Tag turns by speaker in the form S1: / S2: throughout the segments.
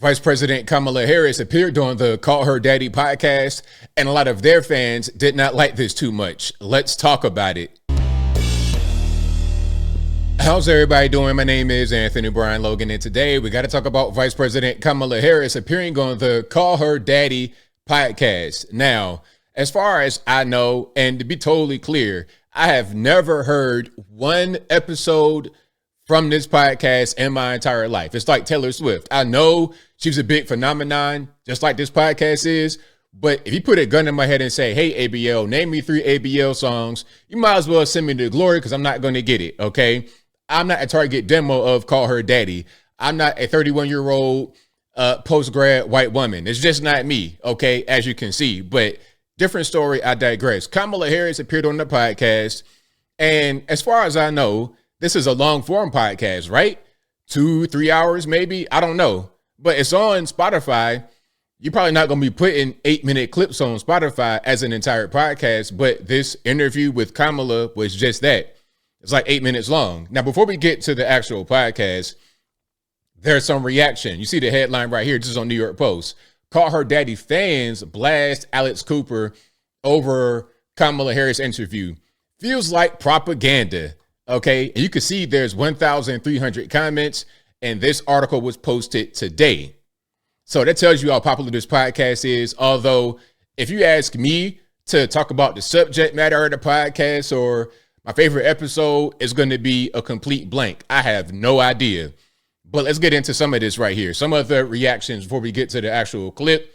S1: Vice President Kamala Harris appeared on the Call Her Daddy podcast, and a lot of their fans did not like this too much. Let's talk about it. How's everybody doing? My name is Anthony Brian Logan, and today we got to talk about Vice President Kamala Harris appearing on the Call Her Daddy podcast. Now, as far as I know, and to be totally clear, I have never heard one episode from this podcast in my entire life. It's like Taylor Swift. I know she's a big phenomenon, just like this podcast is. But if you put a gun in my head and say, hey, ABL, name me 3 ABL songs, you might as well send me to glory because I'm not going to get it, okay? I'm not a target demo of Call Her Daddy. I'm not a 31-year-old post-grad white woman. It's just not me, okay, as you can see. But different story, I digress. Kamala Harris appeared on the podcast. And as far as I know, this is a long-form podcast, right? 2-3 hours maybe? I don't know. But it's on Spotify. You're probably not going to be putting 8-minute clips on Spotify as an entire podcast. But this interview with Kamala was just that. It's like 8 minutes long. Now, before we get to the actual podcast, there's some reaction. You see the headline right here. This is on New York Post. Call Her Daddy fans blast Alex Cooper over Kamala Harris interview. Feels like propaganda. Okay. And you can see there's 1,300 comments, and this article was posted today. So that tells you how popular this podcast is. Although if you ask me to talk about the subject matter of the podcast or my favorite episode, is going to be a complete blank. I have no idea. But let's get into some of this right here. Some of the reactions before we get to the actual clip.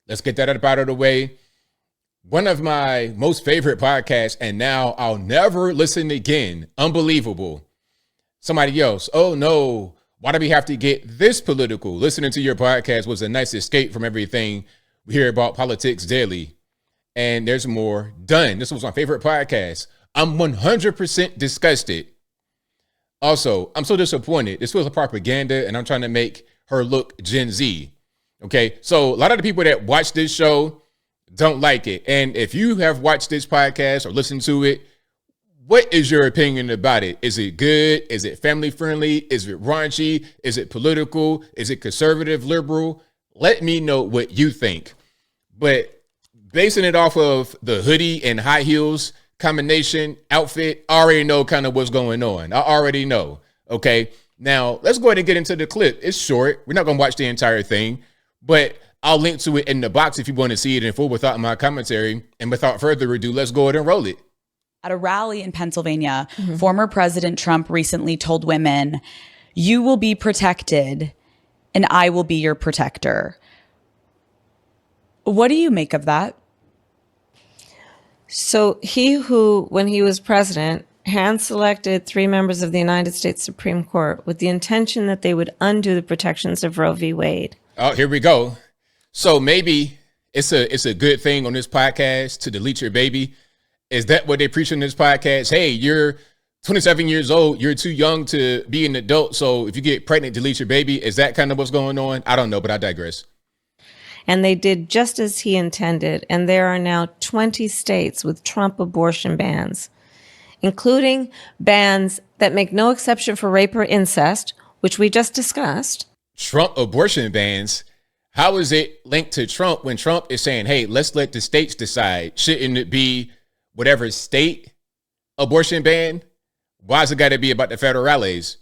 S1: Let's get that out of the way. One of my most favorite podcasts, and now I'll never listen again. Unbelievable. Somebody else, oh no, why do we have to get this political? Listening to your podcast was a nice escape from everything we hear about politics daily. And there's more. Done. This was my favorite podcast. I'm 100% disgusted. Also, I'm so disappointed. This was a propaganda, and I'm trying to make her look Gen Z. Okay, so a lot of the people that watch this show don't like it. And if you have watched this podcast or listened to it, what is your opinion about it? Is it good? Is it family friendly? Is it raunchy? Is it political? Is it conservative, liberal? Let me know what you think. But basing it off of the hoodie and high heels combination outfit, I already know kind of what's going on. I already know. Okay. Now let's go ahead and get into the clip. It's short. We're not going to watch the entire thing, but I'll link to it in the box if you want to see it in full without my commentary. And without further ado, let's go ahead and roll it.
S2: At a rally in Pennsylvania, former President Trump recently told women, "You will be protected and I will be your protector." What do you make of that?
S3: So he who, when he was president, hand-selected 3 members of the United States Supreme Court with the intention that they would undo the protections of Roe v. Wade.
S1: Oh, here we go. So maybe it's a good thing on this podcast to delete your baby. Is that what they preach on this podcast? Hey, you're 27 years old. You're too young to be an adult. So if you get pregnant, delete your baby. Is that kind of what's going on? I don't know, but I digress.
S3: And they did just as he intended. And there are now 20 states with Trump abortion bans, including bans that make no exception for rape or incest, which we just discussed.
S1: Trump abortion bans. How is it linked to Trump when Trump is saying, hey, let's let the states decide? Shouldn't it be whatever state abortion ban? Why has it got to be about the federales?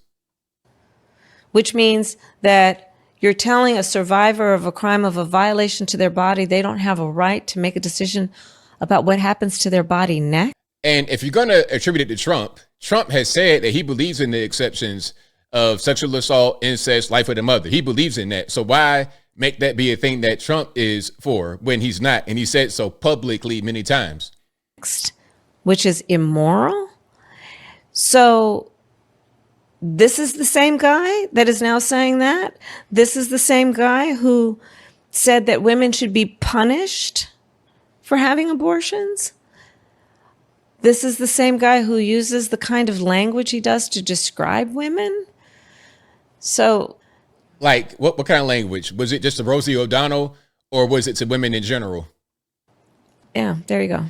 S3: Which means that you're telling a survivor of a crime, of a violation to their body, they don't have a right to make a decision about what happens to their body next.
S1: And if you're going to attribute it to Trump, Trump has said that he believes in the exceptions of sexual assault, incest, life of the mother. He believes in that. So why make that be a thing that Trump is for when he's not? And he said so publicly many times.
S3: Which is immoral. So this is the same guy that is now saying that. This is the same guy who said that women should be punished for having abortions. This is the same guy who uses the kind of language he does to describe women. So,
S1: like, what kind of language? Was it just to Rosie O'Donnell, or was it to women in general?
S3: Yeah, there you go.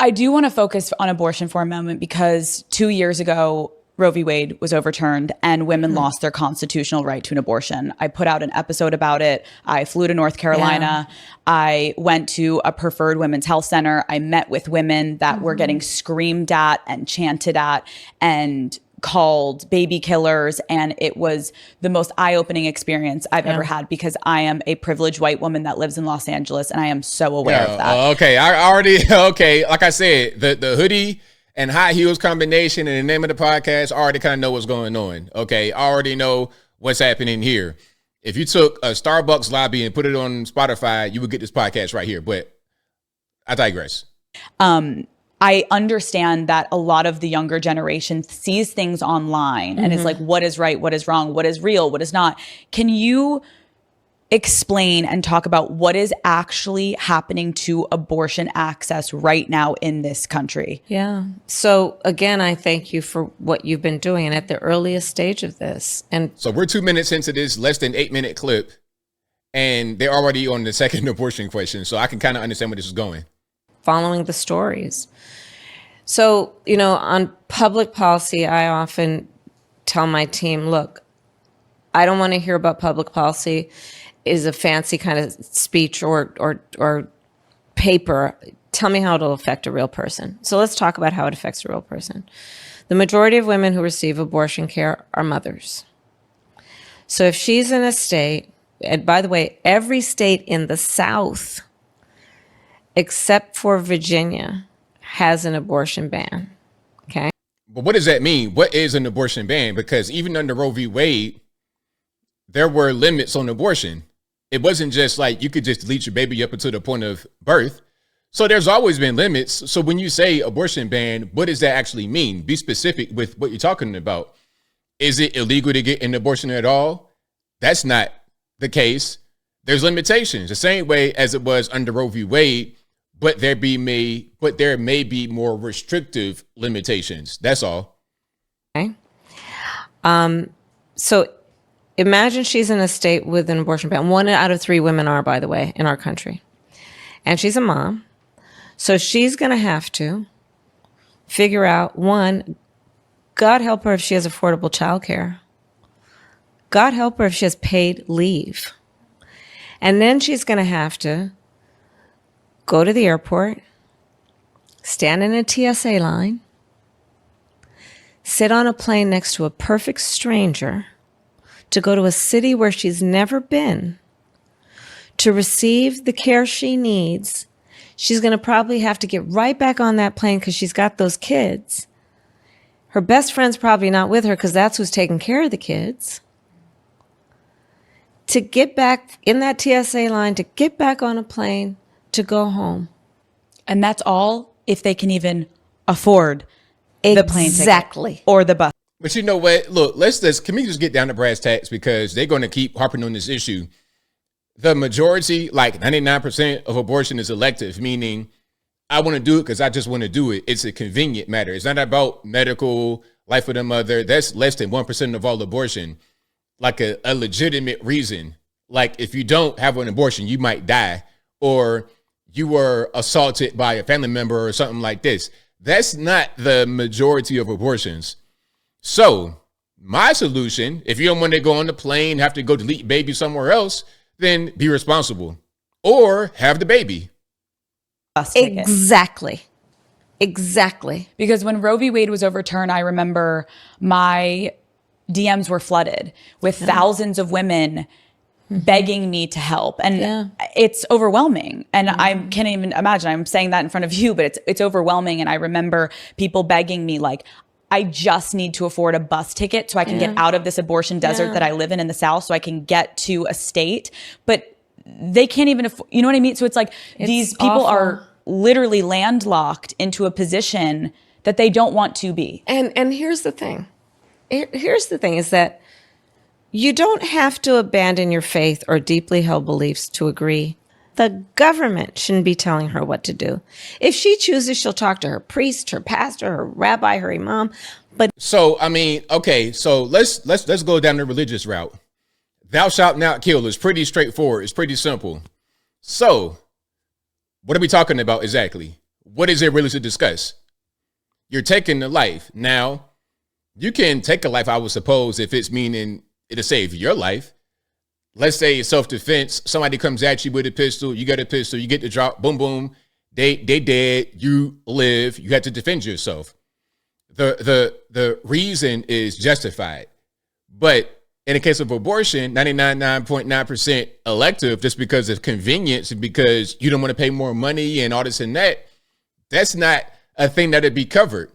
S2: I do want to focus on abortion for a moment because 2 years ago, Roe v. Wade was overturned and women lost their constitutional right to an abortion. I put out an episode about it. I flew to North Carolina. Yeah. I went to a preferred women's health center. I met with women that were getting screamed at and chanted at and called baby killers. And it was the most eye-opening experience I've ever had, because I am a privileged white woman that lives in Los Angeles, and I am so aware of that.
S1: Okay. I already, okay. Like I said, the hoodie and high heels combination and the name of the podcast, I already kind of know what's going on. Okay. I already know what's happening here. If you took a Starbucks lobby and put it on Spotify, you would get this podcast right here. But I digress.
S2: I understand that a lot of the younger generation sees things online and is like, what is right? What is wrong? What is real? What is not? Can you explain and talk about what is actually happening to abortion access right now in this country?
S3: Yeah. So again, I thank you for what you've been doing and at the earliest stage of this. And
S1: so we're 2 minutes into this less than 8 minute clip, and they're already on the second abortion question. So I can kind of understand where this is going.
S3: Following the stories. So, you know, on public policy, I often tell my team, look, I don't want to hear about public policy is a fancy kind of speech or paper. Tell me how it'll affect a real person. So let's talk about how it affects a real person. The majority of women who receive abortion care are mothers. So if she's in a state, and by the way, every state in the South, except for Virginia, has an abortion ban. Okay.
S1: But what does that mean? What is an abortion ban? Because even under Roe v. Wade, there were limits on abortion. It wasn't just like you could just delete your baby up until the point of birth. So there's always been limits. So when you say abortion ban, what does that actually mean? Be specific with what you're talking about. Is it illegal to get an abortion at all? That's not the case. There's limitations, the same way as it was under Roe v. Wade. But there may be more restrictive limitations. That's all.
S3: Okay. So imagine she's in a state with an abortion ban. 1 out of 3 women are, by the way, in our country. And she's a mom. So she's going to have to figure out, one, God help her if she has affordable childcare. God help her if she has paid leave. And then she's going to have to go to the airport, stand in a TSA line, sit on a plane next to a perfect stranger to go to a city where she's never been to receive the care she needs. She's going to probably have to get right back on that plane because she's got those kids. Her best friend's probably not with her because that's who's taking care of the kids. To get back in that TSA line, to get back on a plane, to go home.
S2: And that's all if they can even afford the plane ticket or the bus.
S1: But you know what? Look, can we just get down to brass tacks, because they're going to keep harping on this issue. The majority, like 99% of abortion is elective, meaning I want to do it because I just want to do it. It's a convenient matter. It's not about medical life of the mother. That's less than 1% of all abortion. Like a legitimate reason. Like if you don't have an abortion, you might die, or you were assaulted by a family member or something like this. That's not the majority of abortions. So my solution, if you don't want to go on the plane, have to go delete baby somewhere else, then be responsible or have the baby.
S3: Exactly.
S2: Because when Roe v. Wade was overturned, I remember my DMs were flooded with thousands of women begging me to help. And it's overwhelming. And I can't even imagine, I'm saying that in front of you, but it's overwhelming. And I remember people begging me, like, I just need to afford a bus ticket so I can get out of this abortion desert that I live in the South, so I can get to a state. But they can't even afford, you know what I mean? So it's like these people are literally landlocked into a position that they don't want to be.
S3: And here's the thing. Here's the thing is that you don't have to abandon your faith or deeply held beliefs to agree. The government shouldn't be telling her what to do. If she chooses, she'll talk to her priest, her pastor, her rabbi, her imam. But
S1: so, I mean, okay, so let's go down the religious route. Thou shalt not kill is pretty straightforward. It's pretty simple. So, what are we talking about exactly? What is there really to discuss? You're taking the life. Now, you can take a life, I would suppose, if it's meaning it'll save your life. Let's say it's self-defense. Somebody comes at you with a pistol. You got a pistol. You get the drop. Boom, boom. They dead. You live. You have to defend yourself. The reason is justified. But in the case of abortion, 99.9% elective just because of convenience and because you don't want to pay more money and all this and that. That's not a thing that would be covered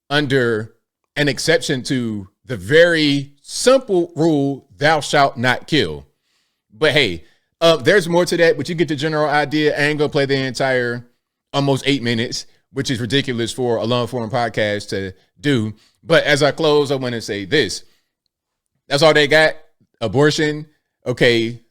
S1: under an exception to the very simple rule, thou shalt not kill. But hey, there's more to that, but you get the general idea. I ain't gonna play the entire almost 8 minutes, which is ridiculous for a long form podcast to do. But as I close, I want to say this. That's all they got. Abortion. Okay.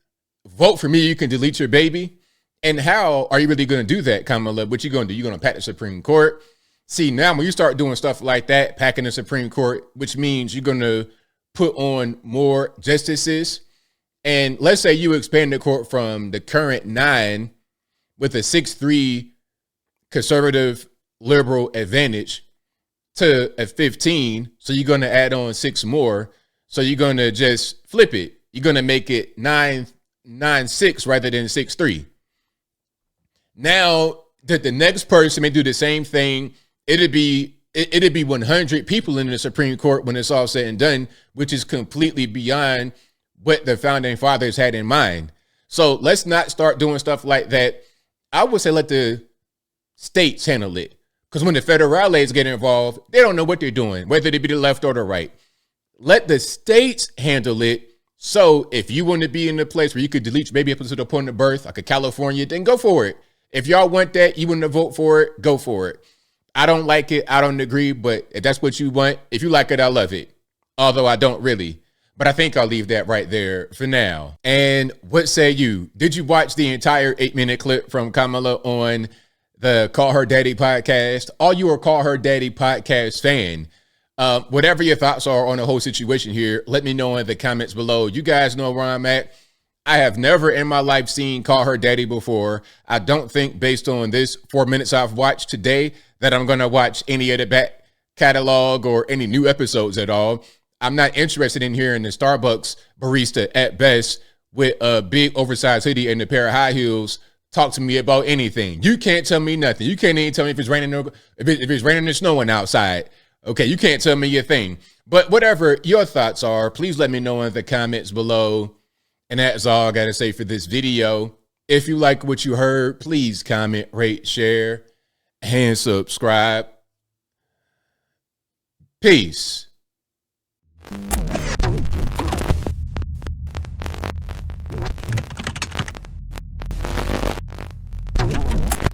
S1: Vote for me. You can delete your baby. And how are you really going to do that, Kamala? What you going to do? You're going to pack the Supreme Court. See, now when you start doing stuff like that, packing the Supreme Court, which means you're going to put on more justices. And let's say you expand the court from the current 9 with a 6-3 conservative liberal advantage to a 15. So you're going to add on 6 more. So you're going to just flip it. You're going to make it 9-6 rather than 6-3. Now that the next person may do the same thing, it'd be 100 people in the Supreme Court when it's all said and done, which is completely beyond what the founding fathers had in mind. So let's not start doing stuff like that. I would say let the states handle it, because when the federales get involved, they don't know what they're doing, whether they be the left or the right. Let the states handle it. So if you want to be in a place where you could delete your baby up to the point of birth, like a California, then go for it. If y'all want that, you want to vote for it, go for it. I don't like it. I don't agree. But if that's what you want, if you like it, I love it. Although I don't really. But I think I'll leave that right there for now. And what say you? Did you watch the entire 8-minute clip from Kamala on the Call Her Daddy podcast? Are you a Call Her Daddy podcast fan? Whatever your thoughts are on the whole situation here, let me know in the comments below. You guys know where I'm at. I have never in my life seen Call Her Daddy before. I don't think based on this 4 minutes I've watched today that I'm going to watch any of the back catalog or any new episodes at all. I'm not interested in hearing the Starbucks barista at best with a big oversized hoodie and a pair of high heels talk to me about anything. You can't tell me nothing. You can't even tell me if it's raining or if it's raining or snowing outside. Okay, you can't tell me your thing. But whatever your thoughts are, please let me know in the comments below. And that's all I got to say for this video. If you like what you heard, please comment, rate, share, and subscribe. Peace.